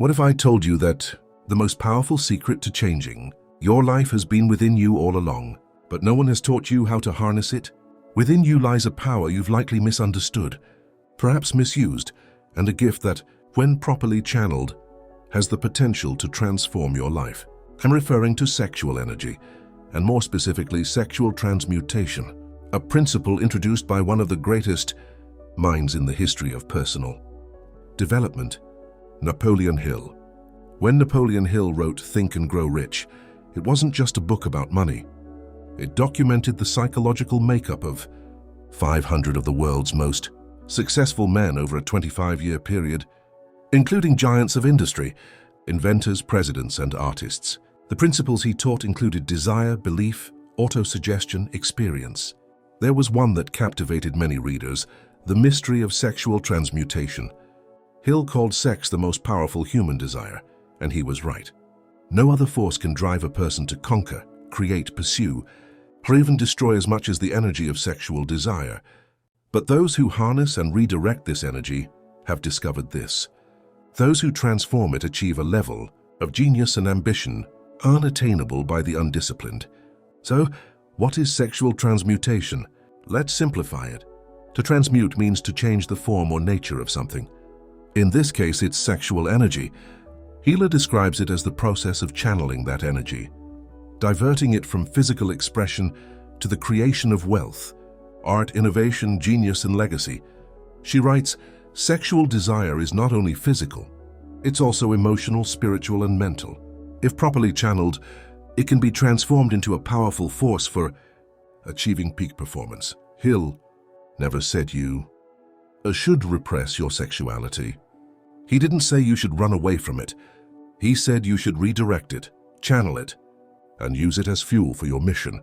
What if I told you that the most powerful secret to changing your life has been within you all along, but no one has taught you how to harness it? Within you lies a power you've likely misunderstood, perhaps misused, and a gift that, when properly channeled, has the potential to transform your life. I'm referring to sexual energy, and more specifically, sexual transmutation, a principle introduced by one of the greatest minds in the history of personal development, Napoleon Hill. When Napoleon Hill wrote Think and Grow Rich, it wasn't just a book about money. It documented the psychological makeup of 500 of the world's most successful men over a 25-year period, including giants of industry, inventors, presidents, and artists. The principles he taught included desire, belief, autosuggestion, experience. There was one that captivated many readers: the mystery of sexual transmutation. Hill called sex the most powerful human desire, and he was right. No other force can drive a person to conquer, create, pursue, or even destroy as much as the energy of sexual desire. But those who harness and redirect this energy have discovered this: those who transform it achieve a level of genius and ambition unattainable by the undisciplined. So, what is sexual transmutation? Let's simplify it. To transmute means to change the form or nature of something. In this case, it's sexual energy. Healer describes it as the process of channeling that energy, diverting it from physical expression to the creation of wealth, art, innovation, genius, and legacy. She writes, sexual desire is not only physical, it's also emotional, spiritual, and mental. If properly channeled, it can be transformed into a powerful force for achieving peak performance. Hill never said you should repress your sexuality. He didn't say you should run away from it. He said you should redirect it, channel it, and use it as fuel for your mission.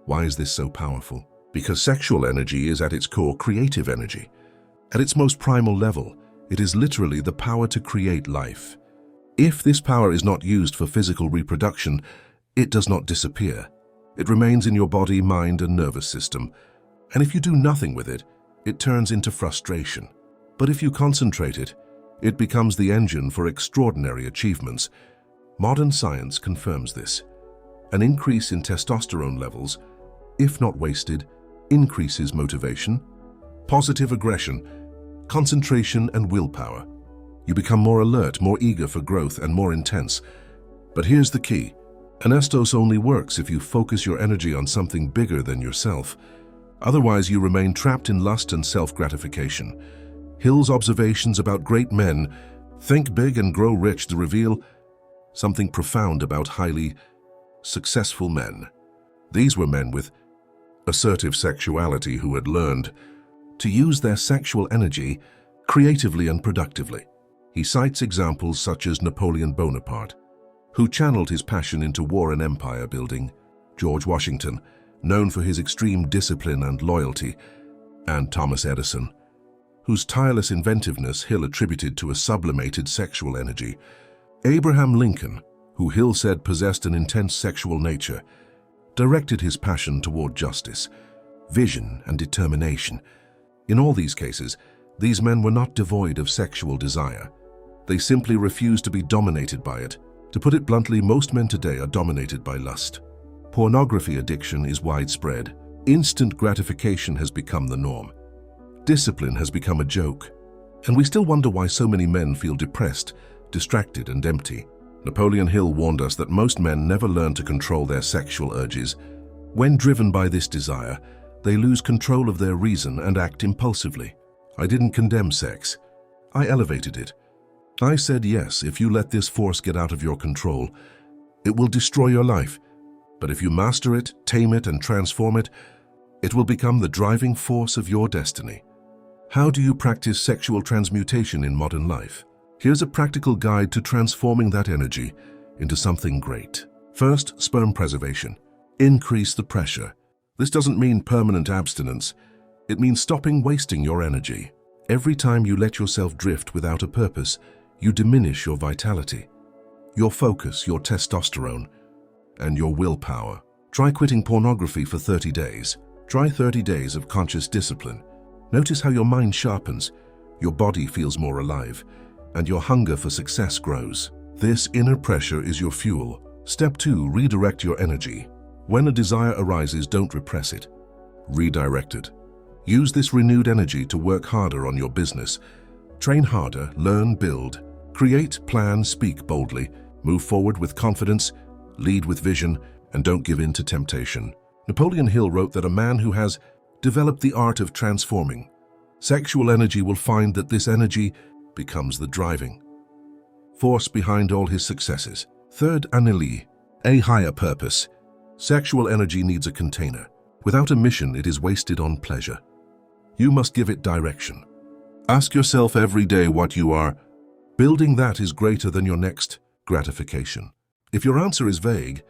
Why is this so powerful? Because sexual energy is at its core creative energy. At its most primal level, it is literally the power to create life. If this power is not used for physical reproduction, it does not disappear. It remains in your body, mind, and nervous system. And if you do nothing with it, it turns into frustration. But if you concentrate it, it becomes the engine for extraordinary achievements. Modern science confirms this. An increase in testosterone levels, if not wasted, increases motivation, positive aggression, concentration, and willpower. You become more alert, more eager for growth, and more intense. But here's the key. Anestos only works if you focus your energy on something bigger than yourself. Otherwise, you remain trapped in lust and self-gratification. Hill's observations about great men, think big and grow rich, to reveal something profound about highly successful men. These were men with assertive sexuality who had learned to use their sexual energy creatively and productively. He cites examples such as Napoleon Bonaparte, who channeled his passion into war and empire building, George Washington, known for his extreme discipline and loyalty, and Thomas Edison, whose tireless inventiveness Hill attributed to a sublimated sexual energy. Abraham Lincoln, who Hill said possessed an intense sexual nature, directed his passion toward justice, vision, and determination. In all these cases, these men were not devoid of sexual desire. They simply refused to be dominated by it. To put it bluntly, most men today are dominated by lust. Pornography addiction is widespread. Instant gratification has become the norm. Discipline has become a joke. And we still wonder why so many men feel depressed, distracted, and empty. Napoleon Hill warned us that most men never learn to control their sexual urges. When driven by this desire, they lose control of their reason and act impulsively. I didn't condemn sex. I elevated it. I said, yes, if you let this force get out of your control, it will destroy your life. But if you master it, tame it, and transform it, it will become the driving force of your destiny. How do you practice sexual transmutation in modern life? Here's a practical guide to transforming that energy into something great. First, sperm preservation. Increase the pressure. This doesn't mean permanent abstinence. It means stopping wasting your energy. Every time you let yourself drift without a purpose, you diminish your vitality, your focus, your testosterone, and your willpower. Try quitting pornography for 30 days. Try 30 days of conscious discipline. Notice how your mind sharpens, your body feels more alive, and your hunger for success grows. This inner pressure is your fuel. Step 2. Redirect your energy. When a desire arises, don't repress it. Redirect it. Use this renewed energy to work harder on your business. Train harder, learn, build. Create, plan, speak boldly. Move forward with confidence, lead with vision, and don't give in to temptation. Napoleon Hill wrote that a man who has developed the art of transforming sexual energy will find that this energy becomes the driving force behind all his successes. Third, anili, a higher purpose. Sexual energy needs a container. Without a mission, it is wasted on pleasure. You must give it direction. Ask yourself every day what you are building that is greater than your next gratification. If your answer is vague,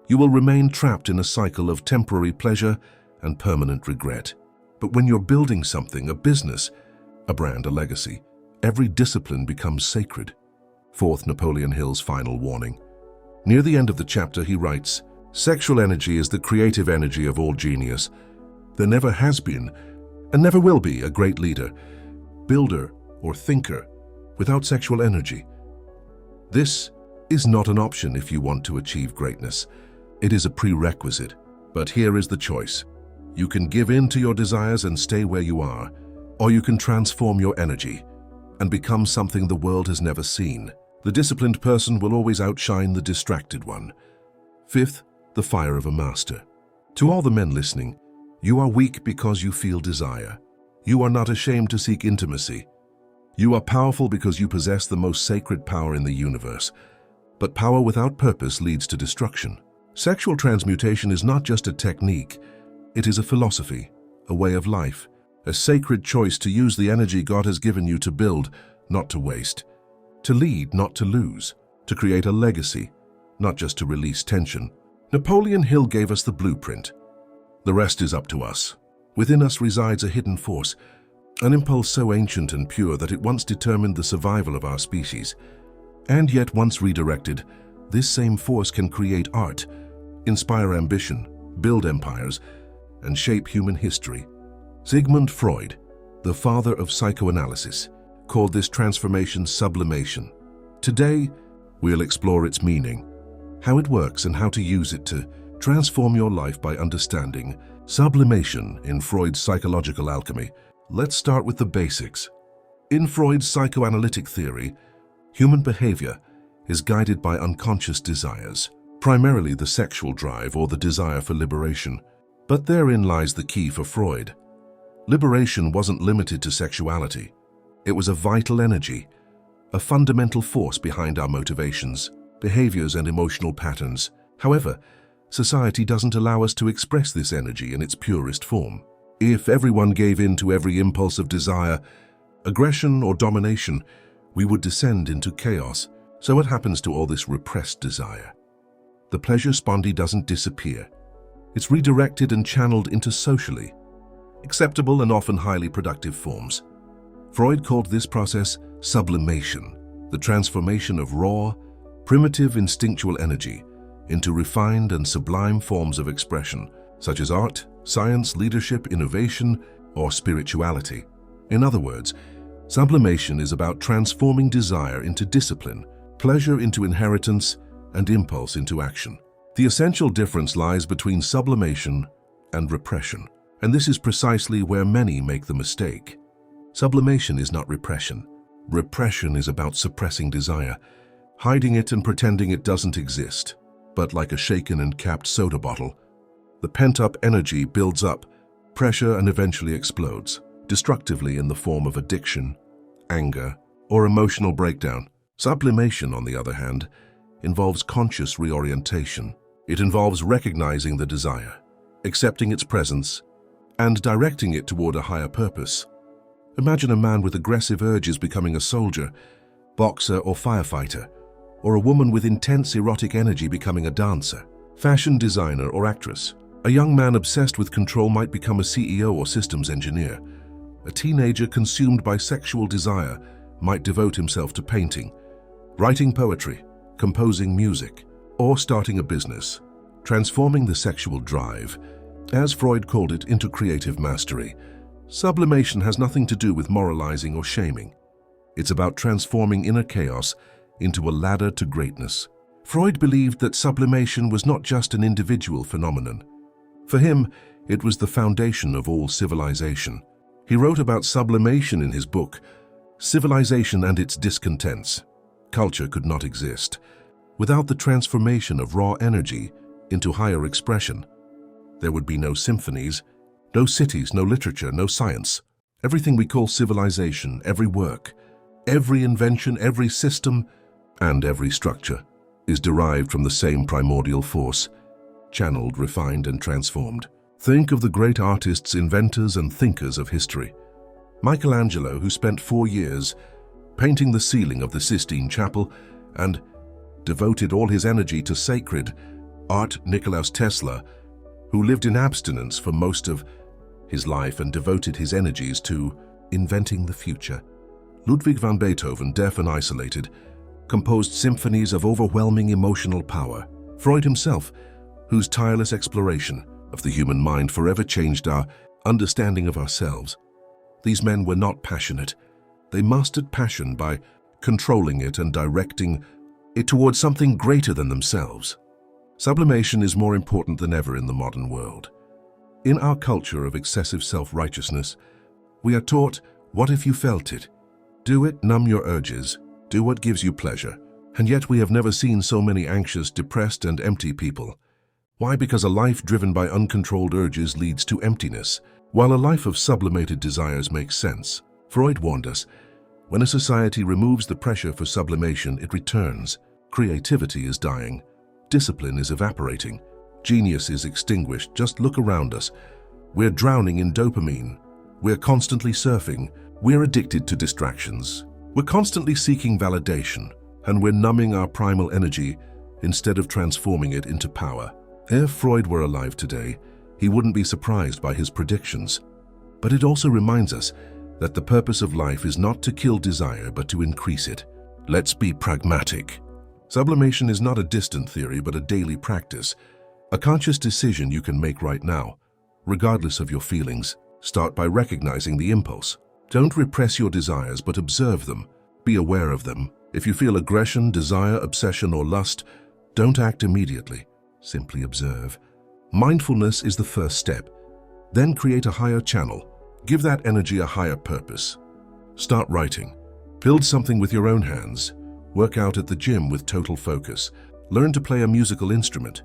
you will remain trapped in a cycle of temporary pleasure and permanent regret. But when you're building something, a business, a brand, a legacy, every discipline becomes sacred. Fourth, Napoleon Hill's final warning. Near the end of the chapter, he writes, "Sexual energy is the creative energy of all genius. There never has been, and never will be, a great leader, builder, or thinker without sexual energy. This is not an option if you want to achieve greatness. It is a prerequisite. But here is the choice. You can give in to your desires and stay where you are, or you can transform your energy and become something the world has never seen. The disciplined person will always outshine the distracted one." Fifth, the fire of a master. To all the men listening, you are weak because you feel desire. You are not ashamed to seek intimacy. You are powerful because you possess the most sacred power in the universe. But power without purpose leads to destruction. Sexual transmutation is not just a technique, it is a philosophy, a way of life, a sacred choice to use the energy God has given you to build, not to waste, to lead, not to lose, to create a legacy, not just to release tension. Napoleon Hill gave us the blueprint. The rest is up to us. Within us resides a hidden force, an impulse so ancient and pure that it once determined the survival of our species. And yet, once redirected, this same force can create art, inspire ambition, build empires, and shape human history. Sigmund Freud, the father of psychoanalysis, called this transformation sublimation. Today, we'll explore its meaning, how it works, and how to use it to transform your life by understanding sublimation in Freud's psychological alchemy. Let's start with the basics. In Freud's psychoanalytic theory, human behavior is guided by unconscious desires, primarily the sexual drive or the desire for liberation. But therein lies the key for Freud. Liberation wasn't limited to sexuality. It was a vital energy, a fundamental force behind our motivations, behaviors, and emotional patterns. However, society doesn't allow us to express this energy in its purest form. If everyone gave in to every impulse of desire, aggression, or domination, we would descend into chaos. So what happens to all this repressed desire? The pleasure spondy doesn't disappear. It's redirected and channeled into socially acceptable and often highly productive forms. Freud called this process sublimation, the transformation of raw, primitive instinctual energy into refined and sublime forms of expression, such as art, science, leadership, innovation, or spirituality. In other words, sublimation is about transforming desire into discipline, pleasure into inheritance, and impulse into action. The essential difference lies between sublimation and repression, and this is precisely where many make the mistake. Sublimation is not repression. Repression is about suppressing desire, hiding it and pretending it doesn't exist. But like a shaken and capped soda bottle, the pent-up energy builds up, pressure, and eventually explodes, destructively in the form of addiction, anger, or emotional breakdown. Sublimation, on the other hand, involves conscious reorientation. It involves recognizing the desire, accepting its presence, and directing it toward a higher purpose. Imagine a man with aggressive urges becoming a soldier, boxer, or firefighter, or a woman with intense erotic energy becoming a dancer, fashion designer, or actress. A young man obsessed with control might become a CEO or systems engineer. A teenager consumed by sexual desire might devote himself to painting, writing poetry, composing music, or starting a business. Transforming the sexual drive, as Freud called it, into creative mastery. Sublimation has nothing to do with moralizing or shaming. It's about transforming inner chaos into a ladder to greatness. Freud believed that sublimation was not just an individual phenomenon. For him, it was the foundation of all civilization. He wrote about sublimation in his book, Civilization and Its Discontents. Culture could not exist without the transformation of raw energy into higher expression. There would be no symphonies, no cities, no literature, no science. Everything we call civilization, every work, every invention, every system, and every structure is derived from the same primordial force, channeled, refined, and transformed. Think of the great artists, inventors, and thinkers of history. Michelangelo, who spent 4 years painting the ceiling of the Sistine Chapel and devoted all his energy to sacred art. Nikolaus Tesla, who lived in abstinence for most of his life and devoted his energies to inventing the future. Ludwig van Beethoven, deaf and isolated, composed symphonies of overwhelming emotional power. Freud himself, whose tireless exploration of the human mind forever changed our understanding of ourselves. These men were not passionate. They mastered passion by controlling it and directing it towards something greater than themselves. Sublimation is more important than ever in the modern world. In our culture of excessive self-righteousness, we are taught, what if you felt it? Do it, numb your urges, do what gives you pleasure. And yet we have never seen so many anxious, depressed, and empty people. Why? Because a life driven by uncontrolled urges leads to emptiness, while a life of sublimated desires makes sense. Freud warned us, when a society removes the pressure for sublimation, it returns. Creativity is dying. Discipline is evaporating. Genius is extinguished. Just look around us. We're drowning in dopamine. We're constantly surfing. We're addicted to distractions. We're constantly seeking validation, and we're numbing our primal energy instead of transforming it into power. If Freud were alive today, he wouldn't be surprised by his predictions. But it also reminds us that the purpose of life is not to kill desire, but to increase it. Let's be pragmatic. Sublimation is not a distant theory, but a daily practice, a conscious decision you can make right now. Regardless of your feelings, start by recognizing the impulse. Don't repress your desires, but observe them. Be aware of them. If you feel aggression, desire, obsession, or lust, don't act immediately. Simply observe. Mindfulness is the first step. Then create a higher channel. Give that energy a higher purpose. Start writing. Build something with your own hands. Work out at the gym with total focus. Learn to play a musical instrument.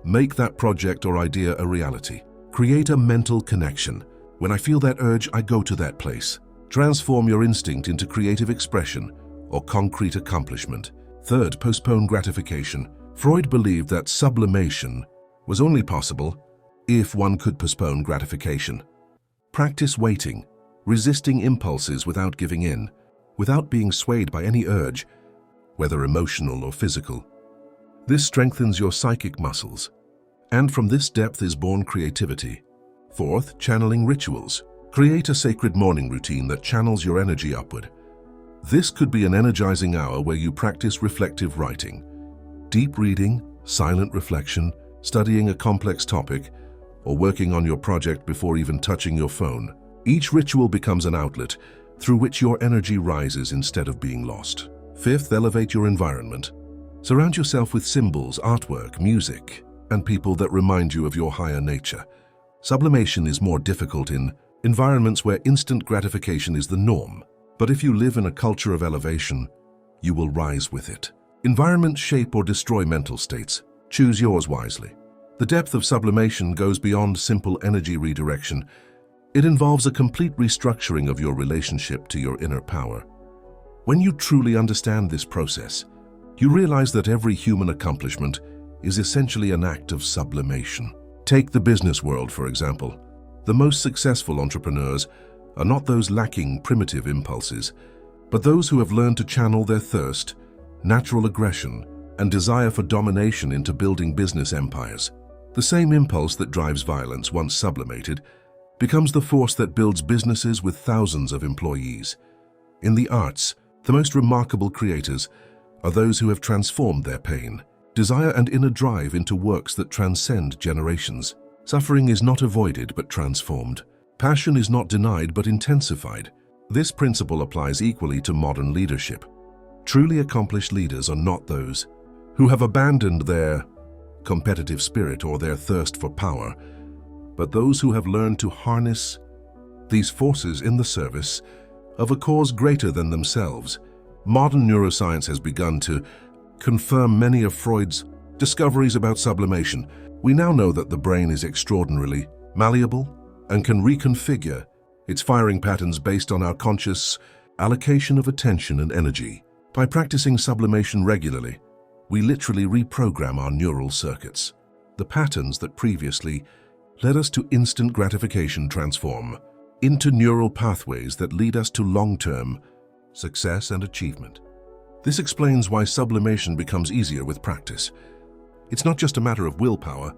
Make that project or idea a reality. Create a mental connection. When I feel that urge, I go to that place. Transform your instinct into creative expression or concrete accomplishment. Third, postpone gratification. Freud believed that sublimation was only possible if one could postpone gratification. Practice waiting, resisting impulses without giving in, without being swayed by any urge, whether emotional or physical. This strengthens your psychic muscles, and from this depth is born creativity. Fourth, channeling rituals. Create a sacred morning routine that channels your energy upward. This could be an energizing hour where you practice reflective writing, deep reading, silent reflection, studying a complex topic, or working on your project before even touching your phone. Each ritual becomes an outlet through which your energy rises instead of being lost. Fifth, elevate your environment. Surround yourself with symbols, artwork, music, and people that remind you of your higher nature. Sublimation is more difficult in environments where instant gratification is the norm. But if you live in a culture of elevation, you will rise with it. Environments shape or destroy mental states. Choose yours wisely. The depth of sublimation goes beyond simple energy redirection. It involves a complete restructuring of your relationship to your inner power. When you truly understand this process, you realize that every human accomplishment is essentially an act of sublimation. Take the business world, for example. The most successful entrepreneurs are not those lacking primitive impulses, but those who have learned to channel their thirst, natural aggression, and desire for domination into building business empires. The same impulse that drives violence, once sublimated, becomes the force that builds businesses with thousands of employees. In the arts, the most remarkable creators are those who have transformed their pain, desire, and inner drive into works that transcend generations. Suffering is not avoided but transformed. Passion is not denied but intensified. This principle applies equally to modern leadership. Truly accomplished leaders are not those who have abandoned their competitive spirit or their thirst for power, but those who have learned to harness these forces in the service of a cause greater than themselves. Modern neuroscience has begun to confirm many of Freud's discoveries about sublimation. We now know that the brain is extraordinarily malleable and can reconfigure its firing patterns based on our conscious allocation of attention and energy. By practicing sublimation regularly, we literally reprogram our neural circuits. The patterns that previously led us to instant gratification transform into neural pathways that lead us to long-term success and achievement. This explains why sublimation becomes easier with practice. It's not just a matter of willpower,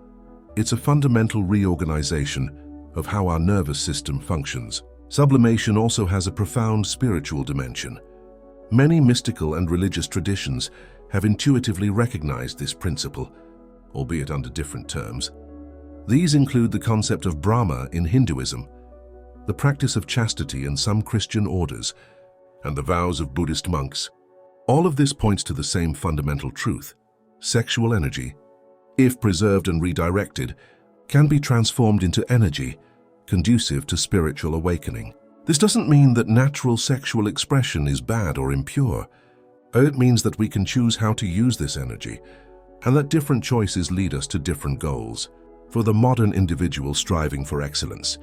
it's a fundamental reorganization of how our nervous system functions. Sublimation also has a profound spiritual dimension. Many mystical and religious traditions have intuitively recognized this principle, albeit under different terms. These include the concept of Brahma in Hinduism, the practice of chastity in some Christian orders, and the vows of Buddhist monks. All of this points to the same fundamental truth. Sexual energy, if preserved and redirected, can be transformed into energy conducive to spiritual awakening. This doesn't mean that natural sexual expression is bad or impure. It means that we can choose how to use this energy, and that different choices lead us to different goals. For the modern individual striving for excellence,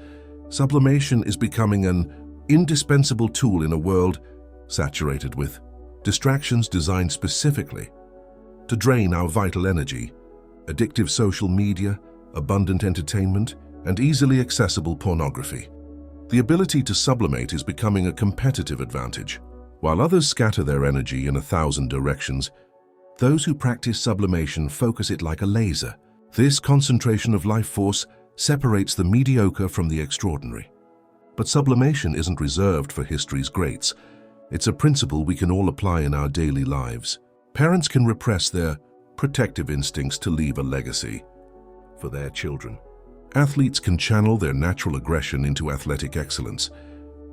sublimation is becoming an indispensable tool in a world saturated with distractions designed specifically to drain our vital energy. Addictive social media, abundant entertainment, and easily accessible pornography. The ability to sublimate is becoming a competitive advantage. While others scatter their energy in 1,000 directions, those who practice sublimation focus it like a laser. This concentration of life force separates the mediocre from the extraordinary. But sublimation isn't reserved for history's greats. It's a principle we can all apply in our daily lives. Parents can repress their protective instincts to leave a legacy for their children. Athletes can channel their natural aggression into athletic excellence.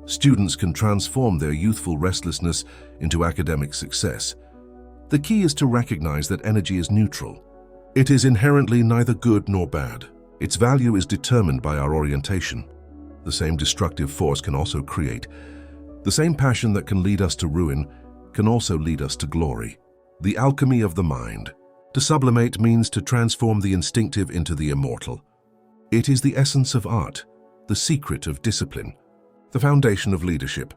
Students can transform their youthful restlessness into academic success. The key is to recognize that energy is neutral. It is inherently neither good nor bad. Its value is determined by our orientation. The same destructive force can also create. The same passion that can lead us to ruin can also lead us to glory. The alchemy of the mind. To sublimate means to transform the instinctive into the immortal. It is the essence of art, the secret of discipline, the foundation of leadership,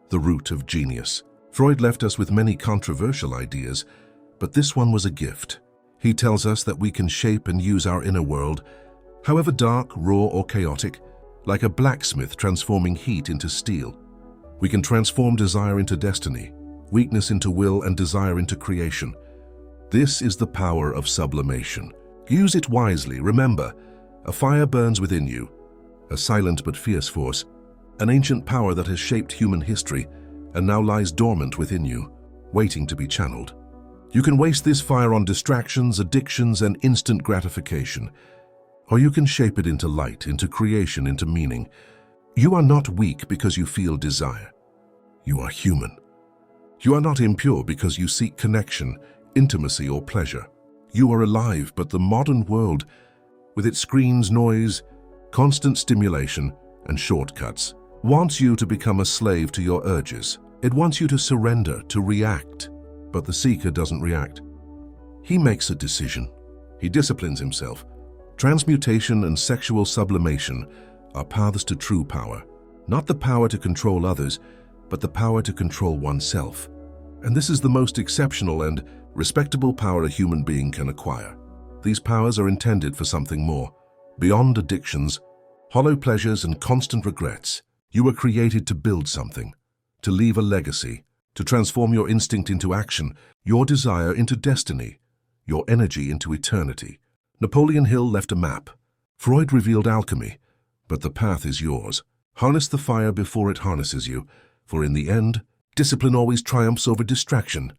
the root of genius. Freud left us with many controversial ideas, but this one was a gift. He tells us that we can shape and use our inner world, however dark, raw, or chaotic, like a blacksmith transforming heat into steel. We can transform desire into destiny, weakness into will, and desire into creation. This is the power of sublimation. Use it wisely. Remember, a fire burns within you, a silent but fierce force, an ancient power that has shaped human history and now lies dormant within you, waiting to be channeled. You can waste this fire on distractions, addictions, and instant gratification, or you can shape it into light, into creation, into meaning. You are not weak because you feel desire. You are human. You are not impure because you seek connection, intimacy, or pleasure. You are alive, but the modern world, with its screens, noise, constant stimulation, and shortcuts, wants you to become a slave to your urges. It wants you to surrender, to react. But the seeker doesn't react. He makes a decision. He disciplines himself. Transmutation and sexual sublimation are paths to true power. Not the power to control others, but the power to control oneself. And this is the most exceptional and respectable power a human being can acquire. These powers are intended for something more. Beyond addictions, hollow pleasures, and constant regrets, you were created to build something, to leave a legacy, to transform your instinct into action, your desire into destiny, your energy into eternity. Napoleon Hill left a map. Freud revealed alchemy, but the path is yours. Harness the fire before it harnesses you, for in the end, discipline always triumphs over distraction.